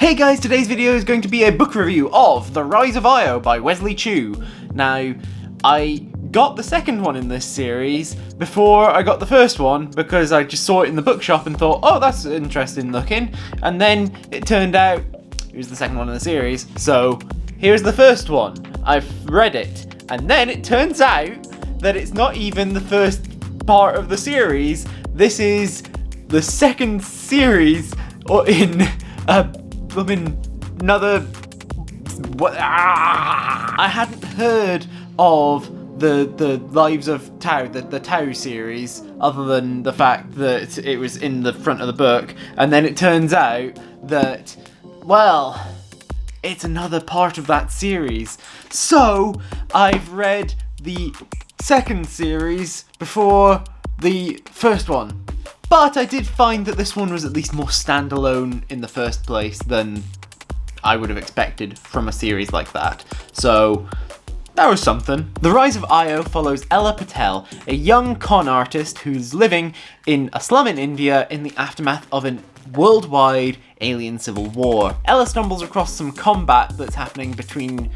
Hey guys, today's video is going to be a book review of The Rise of Io by Wesley Chu. Now, I got the second one in this series before I got the first one because I just saw it in the bookshop and thought, oh, that's interesting looking. And then it turned out it was the second one in the series. So here's the first one. I've read it. And then it turns out that it's not even the first part of the series. This is the second series in another. What? I hadn't heard of the Lives of Tao, the Tao series, other than the fact that it was in the front of the book, and then it turns out that, well, it's another part of that series. So I've read the second series before the first one. But I did find that this one was at least more standalone in the first place than I would have expected from a series like that. So that was something. The Rise of Io follows Ella Patel, a young con artist who's living in a slum in India in the aftermath of a worldwide alien civil war. Ella stumbles across some combat that's happening between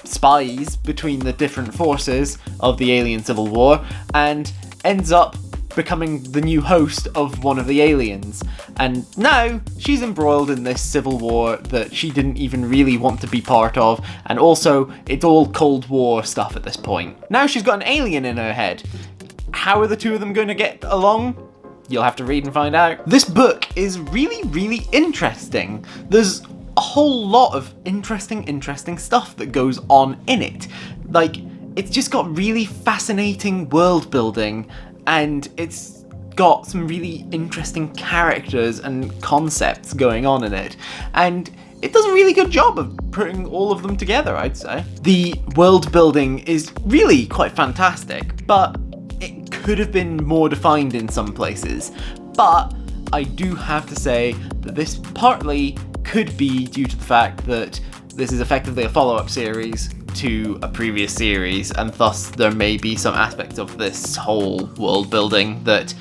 spies, between the different forces of the alien civil war, and ends up becoming the new host of one of the aliens. And now she's embroiled in this civil war that she didn't even really want to be part of, and also it's all Cold War stuff at this point. Now she's got an alien in her head. How are the two of them going to get along? You'll have to read and find out. This book is really interesting. There's a whole lot of interesting stuff that goes on in it. Like, it's just got really fascinating world building, and it's got some really interesting characters and concepts going on in it, and it does a really good job of putting all of them together, I'd say. The world building is really quite fantastic, but it could have been more defined in some places. But I do have to say that this partly could be due to the fact that this is effectively a follow-up series to a previous series, and thus there may be some aspects of this whole world building that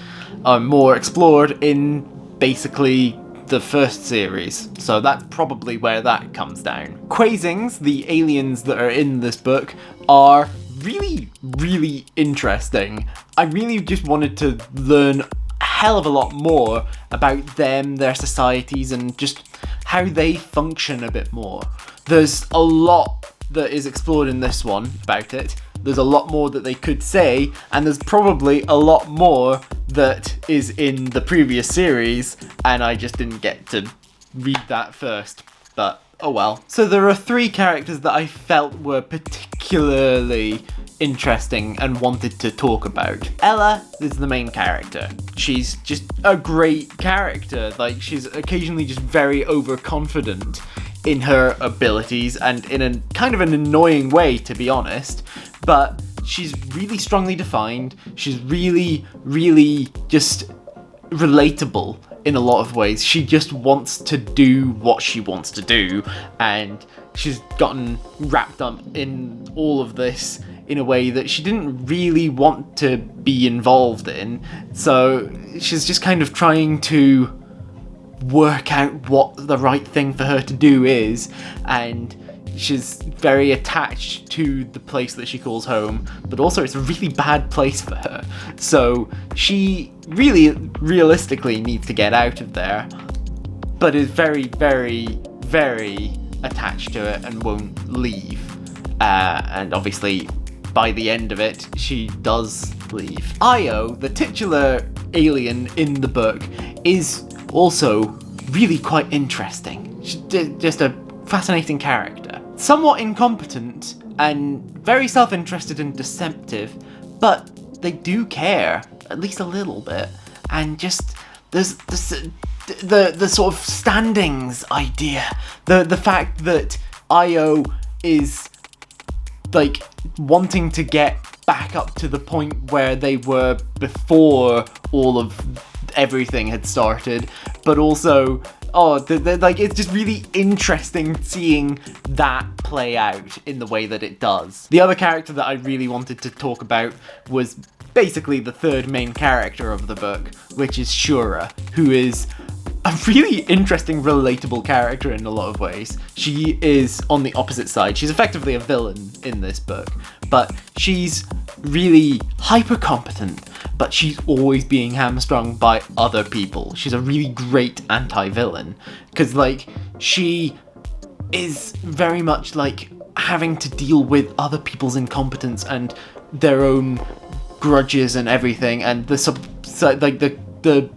are more explored in basically the first series. So that's probably where that comes down. Quasings, the aliens that are in this book, are really interesting. I really just wanted to learn a hell of a lot more about them, their societies, and just how they function a bit more. There's a lot that is explored in this one about it. There's a lot more that they could say, and there's probably a lot more that is in the previous series, and I just didn't get to read that first, but oh well. So there are three characters that I felt were particularly interesting and wanted to talk about. Ella is the main character. She's just a great character. Like, she's occasionally just very overconfident in her abilities, and in a kind of an annoying way, to be honest, but she's really strongly defined. She's really just relatable in a lot of ways. She just wants to do what she wants to do, and she's gotten wrapped up in all of this in a way that she didn't really want to be involved in. So she's just kind of trying to work out what the right thing for her to do is, and she's very attached to the place that she calls home, but also it's a really bad place for her. So she really realistically needs to get out of there, but is very attached to it and won't leave. And obviously by the end of it, she does leave. Io, the titular alien in the book, is also really quite interesting. She's just a fascinating character. Somewhat incompetent and very self-interested and deceptive, but they do care, at least a little bit. And just there's the sort of standings idea. The fact that Io is like wanting to get back up to the point where they were before all of everything had started, but also like, it's just really interesting seeing that play out in the way that it does. The other character that I really wanted to talk about was basically the third main character of the book, which is Shura, who is a really interesting, relatable character in a lot of ways. She is on the opposite side. She's effectively a villain in this book, but she's really hyper competent, but she's always being hamstrung by other people. She's a really great anti-villain, because like she is very much like having to deal with other people's incompetence and their own grudges and everything, and the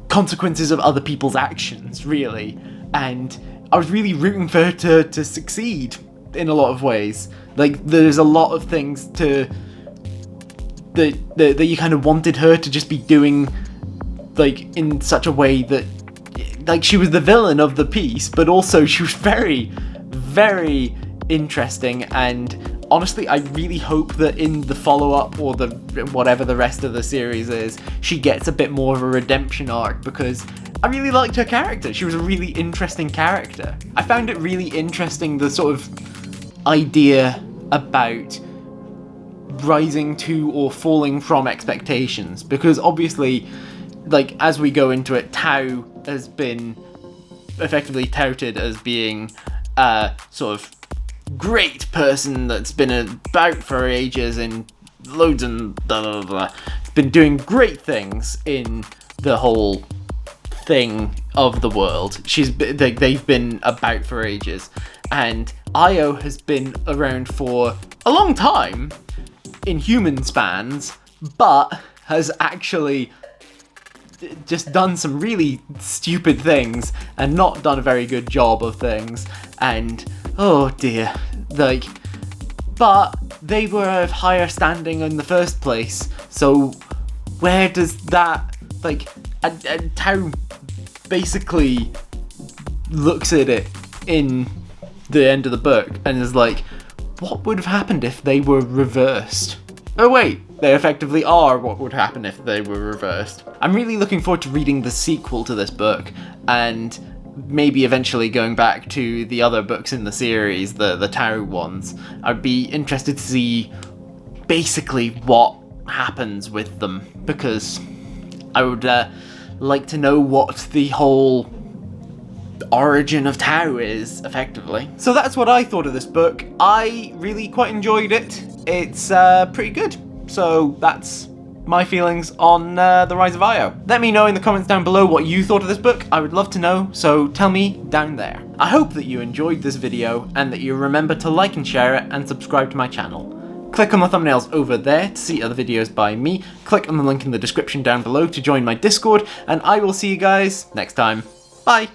consequences of other people's actions, really. And I was really rooting for her to succeed in a lot of ways. Like, there's a lot of things that you kind of wanted her to just be doing, like, in such a way that, like, she was the villain of the piece, but also she was very, very interesting. And honestly, I really hope that in the follow-up, or the whatever the rest of the series is, she gets a bit more of a redemption arc, because I really liked her character. She was a really interesting character. I found it really interesting, the sort of idea about rising to or falling from expectations, because obviously, like, as we go into it, Tao has been effectively touted as being a sort of great person that's been about for ages and loads and blah blah blah. It's been doing great things in the whole thing of the world. They've been about for ages, and Io has been around for a long time in human spans, but has actually just done some really stupid things and not done a very good job of things. And oh dear, like, but they were of higher standing in the first place, so where does that, like, and Tao basically looks at it in the end of the book and is like, what would have happened if they were reversed? Oh wait, they effectively are what would happen if they were reversed. I'm really looking forward to reading the sequel to this book, and maybe eventually going back to the other books in the series, the Tao ones. I'd be interested to see basically what happens with them, because I would like to know what the whole origin of Tao is, effectively. So that's what I thought of this book. I really quite enjoyed it. It's pretty good. So that's my feelings on The Rise of Io. Let me know in the comments down below what you thought of this book. I would love to know, so tell me down there. I hope that you enjoyed this video and that you remember to like and share it and subscribe to my channel. Click on the thumbnails over there to see other videos by me. Click on the link in the description down below to join my Discord, and I will see you guys next time. Bye!